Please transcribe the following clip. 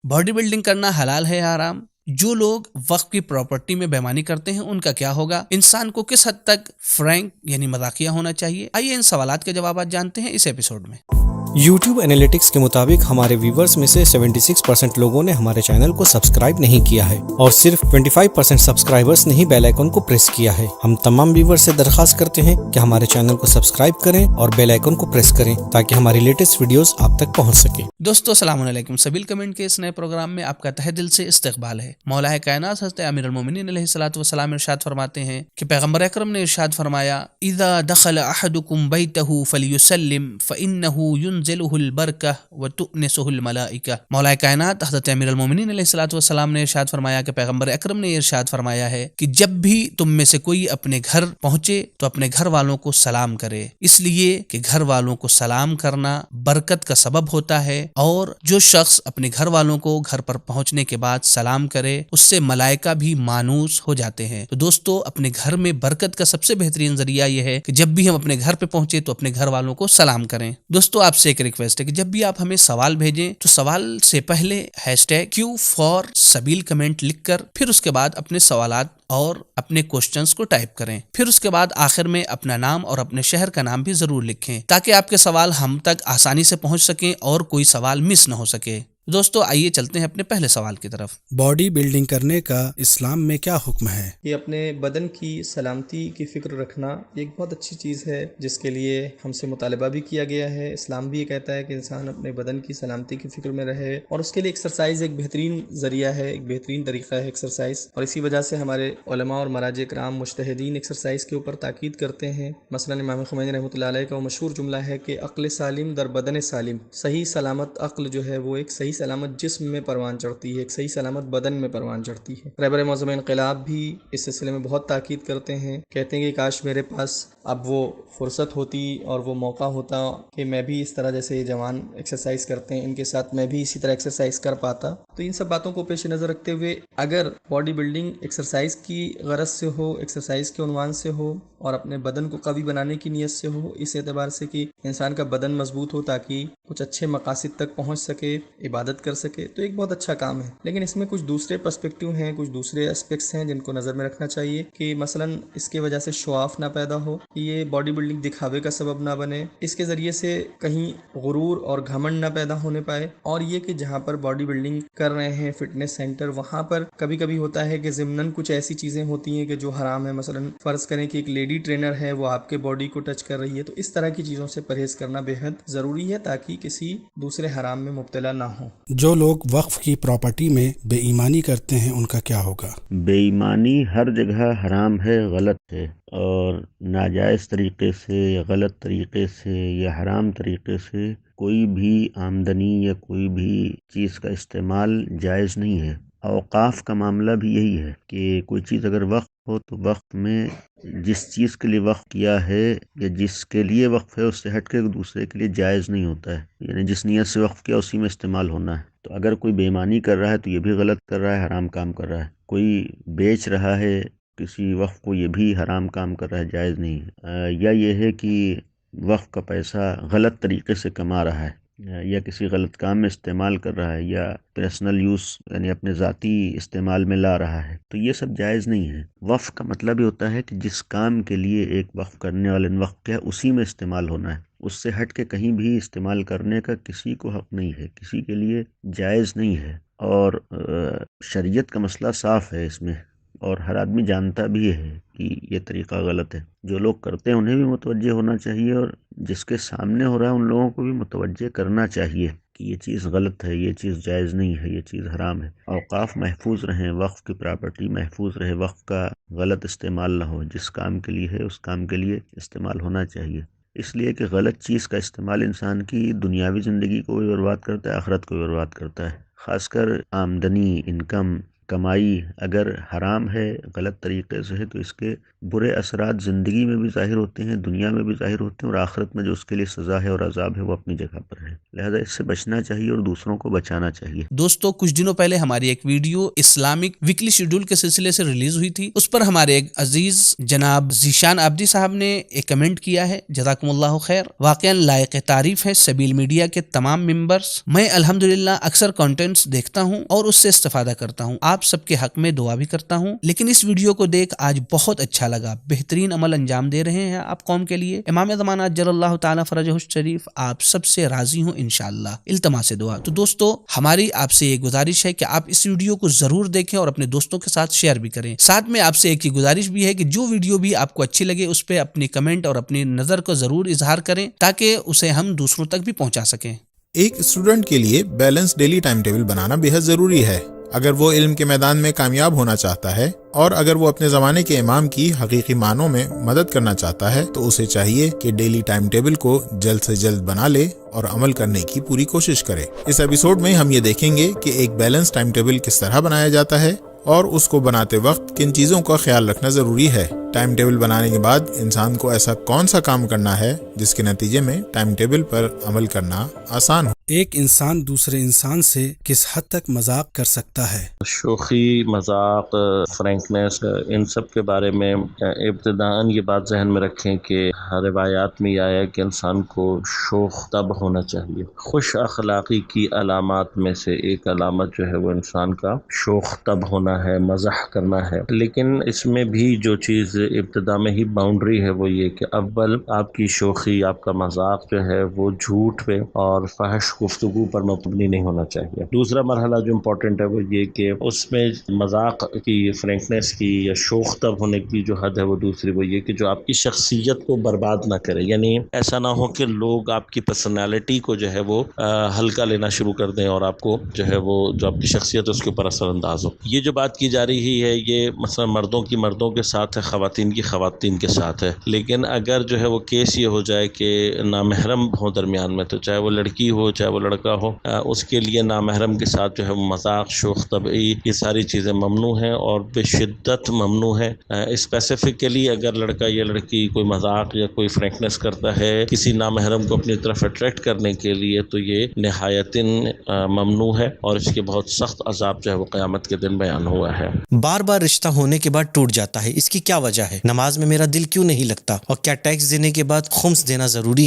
Body building करना हलाल है या हराम? जो लोग वक्त की प्रॉपर्टी में बेईमानी करते हैं उनका क्या होगा? इंसान को किस हद तक फ्रैंक यानी मजाकिया होना चाहिए? आइए इन सवालात के जवाब जानते हैं इस एपिसोड में। YouTube एनालिटिक्स के मुताबिक हमारे व्यूवर्स में से 76% लोगों ने हमारे चैनल को सब्सक्राइब नहीं किया है और सिर्फ 25% सब्सक्राइबर्स ने ही बेल आइकन को प्रेस किया है। हम तमाम व्यूवर्स से दरख्वास्त करते हैं कि हमारे चैनल को सब्सक्राइब करें और बेल आइकन को प्रेस करें ताकि हमारी लेटेस्ट वीडियोस आप तक पहुंच सके। दोस्तों अस्सलाम वालेकुम, सबील कमेंट के इस नए प्रोग्राम में आपका तहे दिल से इस्तकबाल है। मौला कायनात हज़रत अमीरुल मोमिनीन अलैहिस्सलातु वस्सलाम इरशाद फरमाते हैं कि पैगंबर अकरम ने इरशाद फरमाया, इज़ा दखल अहदुकुम बैतहु फलियुसल्लिम फइन्नहु युनज़िलुहुल बरका व तुअनिसुहुल मलाइका। मौला कायनात हज़रत अमीरुल मोमिनीन अलैहिस्सलातु वस्सलाम ने इरशाद फरमाया कि पैगंबर अकरम ने इरशाद फरमाया है कि जब भी तुम में से कोई अपने घर पहुंचे तो अपने घर वालों को सलाम करे, इसलिए कि घर वालों को सलाम करना बरकत का सबब होता है और जो शख्स अपने घर वालों को घर पर पहुंचने के बाद सलाम करे उससे मलाइका भी मानूस हो जाते हैं। तो दोस्तों, अपने घर में बरकत का सबसे बेहतरीन जरिया यह है कि जब भी हम अपने घर पे पहुंचे तो अपने घर वालों को सलाम करें। दोस्तों, आपसे एक रिक्वेस्ट है कि जब भी आप हमें सवाल भेजें तो सवाल से पहले #Q4Sabil कमेंट लिखकर फिर उसके बाद अपने सवालात और अपने क्वेश्चंस को टाइप करें। फिर उसके बाद आखिर में अपना नाम और अपने शहर का नाम भी जरूर लिखें ताकि आपके सवाल हम तक आसानी से पहुंच सकें और कोई सवाल मिस न हो सके। दोस्तों, आइए चलते हैं अपने पहले सवाल की तरफ। बॉडी बिल्डिंग करने का इस्लाम में क्या हुक्म है? ये अपने बदन की सलामती की फ़िक्र रखना एक बहुत अच्छी चीज़ है जिसके लिए हमसे मुतालबा भी किया गया है। इस्लाम भी ये कहता है कि इंसान अपने बदन की सलामती की फ़िक्र में रहे और उसके लिए एक्सरसाइज एक बेहतरीन ज़रिया है, एक बेहतरीन तरीक़ा है एक्सरसाइज। और इसी वजह से हमारे उलमा और मराज कराम मुज्तहिदीन एक्सरसाइज के ऊपर ताकीद करते हैं। मसलन इमाम खुमैनी रहमतुल्लाह अलैह का वो मशहूर जुमला है कि अक्ल सालिम दर बदन सालिम। सही सलामत अक्ल जो है वो एक सही सलामत जिस्म में परवान चढ़ती है, एक सही सलामत बदन में परवान चढ़ती है। रहबर मौज़म इनक़िलाब भी इस सिलसिले में बहुत ताकीद करते हैं, कहते हैं कि काश मेरे पास अब वो फुर्सत होती और वो मौका होता कि मैं भी इस तरह जैसे ये जवान एक्सरसाइज करते हैं इनके साथ मैं भी इसी तरह एक्सरसाइज कर पाता। तो इन सब बातों को पेश नज़र रखते हुए अगर बॉडी बिल्डिंग एक्सरसाइज की गरज से हो, एक्सरसाइज के उन्वान से हो और अपने बदन को कवी बनाने की नीयत से हो, इस एतबार से कि इंसान का बदन मजबूत हो ताकि कुछ अच्छे मकासद तक पहुँच सके, इबादत कर सके, तो एक बहुत अच्छा काम है। लेकिन इसमें कुछ दूसरे पर्सपेक्टिव हैं, कुछ दूसरे एस्पेक्ट्स हैं जिनको नज़र में रखना चाहिए कि मसलन इसके वजह से शो ऑफ ना पैदा हो, ये बॉडी बिल्डिंग दिखावे का सबब ना बने, इसके ज़रिए से कहीं गुरूर और घमंड ना पैदा होने पाए। और ये कि जहाँ पर बॉडी बिल्डिंग कर रहे हैं फिटनेस सेंटर, वहाँ पर कभी कभी होता है कि ज़िम्नन कुछ ऐसी चीज़ें होती हैं कि जो हराम है। मसलन फ़र्ज़ करें कि एक लेडी ट्रेनर है, वो आपके बॉडी को टच कर रही है, तो इस तरह की चीज़ों से परहेज़ करना बेहद ज़रूरी है ताकि किसी दूसरे हराम में मुब्तला ना हो। जो लोग वक्फ की प्रॉपर्टी में बेईमानी करते हैं उनका क्या होगा? बेईमानी हर जगह हराम है, गलत है और नाजायज़ तरीक़े से या गलत तरीक़े से या हराम तरीक़े से कोई भी आमदनी या कोई भी चीज़ का इस्तेमाल जायज़ नहीं है। औक़ाफ़ का मामला भी यही है कि कोई चीज़ अगर वक्फ हो तो वक्त में जिस चीज़ के लिए वक्फ किया है या जिसके लिए वक्फ है उससे हट के दूसरे के लिए जायज़ नहीं होता है। यानी जिस नीयत से वक्फ किया उसी में इस्तेमाल होना है। तो अगर कोई बेईमानी कर रहा है तो ये भी गलत कर रहा है, हराम काम कर रहा है। कोई बेच रहा है किसी वक्फ को, ये भी हराम काम कर रहा है, जायज़ नहीं है। या ये है कि वक्फ का पैसा गलत तरीके से कमा रहा है या किसी गलत काम में इस्तेमाल कर रहा है या पर्सनल यूज़ यानी अपने ज़ाती इस्तेमाल में ला रहा है, तो ये सब जायज़ नहीं है। वक्फ का मतलब ये होता है कि जिस काम के लिए एक वक्फ करने वाले ने वक्फ किया उसी में इस्तेमाल होना है, उससे हट के कहीं भी इस्तेमाल करने का किसी को हक़ नहीं है, किसी के लिए जायज़ नहीं है। और शरीयत का मसला साफ़ है इसमें और हर आदमी जानता भी है कि ये तरीक़ा गलत है। जो लोग करते हैं उन्हें भी मुतवज्जे होना चाहिए और जिसके सामने हो रहा है उन लोगों को भी मुतवज्जे करना चाहिए कि ये चीज़ गलत है, ये चीज़ जायज़ नहीं है, ये चीज़ हराम है। औक़ाफ़ महफूज रहें, वक्फ़ की प्रॉपर्टी महफूज रहे, वक्फ़ का गलत इस्तेमाल ना हो, जिस काम के लिए है उस काम के लिए इस्तेमाल होना चाहिए। इसलिए कि गलत चीज़ का इस्तेमाल इंसान की दुनियावी ज़िंदगी को भी बर्बाद करता है, आखिरत को भी बर्बाद करता है। ख़ासकर आमदनी, इनकम کمائی اگر حرام ہے، غلط طریقے سے ہے، تو اس کے برے اثرات زندگی میں بھی ظاہر ہوتے ہیں، دنیا میں بھی ظاہر ہوتے ہیں، اور آخرت میں جو اس کے لیے سزا ہے اور عذاب ہے وہ اپنی جگہ پر ہے. لہذا اس سے بچنا چاہیے اور دوسروں کو بچانا چاہیے. دوستو، کچھ دنوں پہلے ہماری ایک ویڈیو اسلامک ویکلی شیڈول کے سلسلے سے ریلیز ہوئی تھی. اس پر ہمارے ایک عزیز جناب ذیشان عابدی صاحب نے ایک کمنٹ کیا ہے. جزاکم اللہ خیر. واقعا لائق تعریف ہے سبیل میڈیا کے تمام ممبرز. میں الحمدللہ اکثر کنٹینٹس دیکھتا ہوں اور اس سے استفادہ کرتا ہوں. آپ سب کے حق میں دعا بھی کرتا ہوں. لیکن اس ویڈیو کو دیکھ آج بہت اچھا لگا. بہترین عمل انجام دے رہے ہیں آپ قوم کے لیے. امام زمانہ اجل اللہ تعالی فرجہ الشریف آپ سب سے راضی ہوں انشاءاللہ. التماس دعا. تو دوستو، ہماری آپ سے یہ گزارش ہے کہ آپ اس ویڈیو کو ضرور دیکھیں اور اپنے دوستوں کے ساتھ شیئر بھی کریں. ساتھ میں آپ سے ایک ہی گزارش بھی ہے کہ جو ویڈیو بھی آپ کو اچھی لگے اس پہ اپنی کمنٹ اور اپنی نظر کو ضرور اظہار کریں تاکہ اسے ہم دوسروں تک بھی پہنچا سکیں. ایک اسٹوڈنٹ کے لیے بیلنس ڈیلی ٹائم ٹیبل بنانا بے حد ضروری ہے. اگر وہ علم کے میدان میں کامیاب ہونا چاہتا ہے اور اگر وہ اپنے زمانے کے امام کی حقیقی معنوں میں مدد کرنا چاہتا ہے تو اسے چاہیے کہ ڈیلی ٹائم ٹیبل کو جلد سے جلد بنا لے اور عمل کرنے کی پوری کوشش کرے. اس ایپیسوڈ میں ہم یہ دیکھیں گے کہ ایک بیلنس ٹائم ٹیبل کس طرح بنایا جاتا ہے اور اس کو بناتے وقت کن چیزوں کا خیال رکھنا ضروری ہے. ٹائم ٹیبل بنانے کے بعد انسان کو ایسا کون سا کام کرنا ہے جس کے نتیجے میں ٹائم ٹیبل پر عمل کرنا آسان ہو. ایک انسان دوسرے انسان سے کس حد تک مذاق کر سکتا ہے؟ شوخی، مذاق، فرینکنس، ان سب کے بارے میں ابتداً یہ بات ذہن میں رکھیں کہ روایات میں یہ آیا کہ انسان کو شوخ طبع ہونا چاہیے. خوش اخلاقی کی علامات میں سے ایک علامت جو ہے وہ انسان کا شوخ طبع ہونا ہے، مزاح کرنا ہے. لیکن اس میں بھی جو چیز ابتدا میں ہی باؤنڈری ہے وہ یہ کہ اول آپ کی شوخی، آپ کا مذاق جو ہے وہ جھوٹ پہ اور فحش گفتگو پر مبنی نہیں ہونا چاہیے. دوسرا مرحلہ جو امپورٹنٹ ہے وہ یہ کہ اس میں مذاق کی، فرینکنس کی یا شوخ طبع ہونے کی جو حد ہے وہ دوسری وہ یہ کہ جو آپ کی شخصیت کو برباد نہ کرے. یعنی ایسا نہ ہو کہ لوگ آپ کی پرسنالٹی کو جو ہے وہ ہلکا لینا شروع کر دیں اور آپ کو جو ہے وہ جو آپ کی شخصیت ہے اس کے اوپر اثر انداز ہو. یہ جو بات کی جا رہی ہے یہ مثلا مردوں کی مردوں کے ساتھ ہے، خواتین کی خواتین کے ساتھ ہے. لیکن اگر جو ہے وہ کیس یہ ہو جائے کہ نامحرم ہو درمیان میں، تو چاہے وہ لڑکی ہو چاہے وہ لڑکا ہو، اس کے لیے نامحرم کے ساتھ جو ہے وہ مذاق، شوخ طبعی، یہ ساری چیزیں ممنوع ہیں اور بشدت ممنوع ہیں. اسپیسیفکلی اگر لڑکا یا لڑکی کوئی مذاق یا کوئی فرینکنس کرتا ہے کسی نامحرم کو اپنی طرف اٹریکٹ کرنے کے لیے تو یہ نہایتاً ممنوع ہے اور اس کے بہت سخت عذاب جو ہے وہ قیامت کے دن بیان ہوا ہے. بار بار رشتہ ہونے کے بعد ٹوٹ جاتا ہے، اس کی کیا وجہ ہے؟ نماز میں میرا دل کیوں نہیں لگتا؟ اور کیا ٹیکس دینے کے بعد خمس دینا ضروری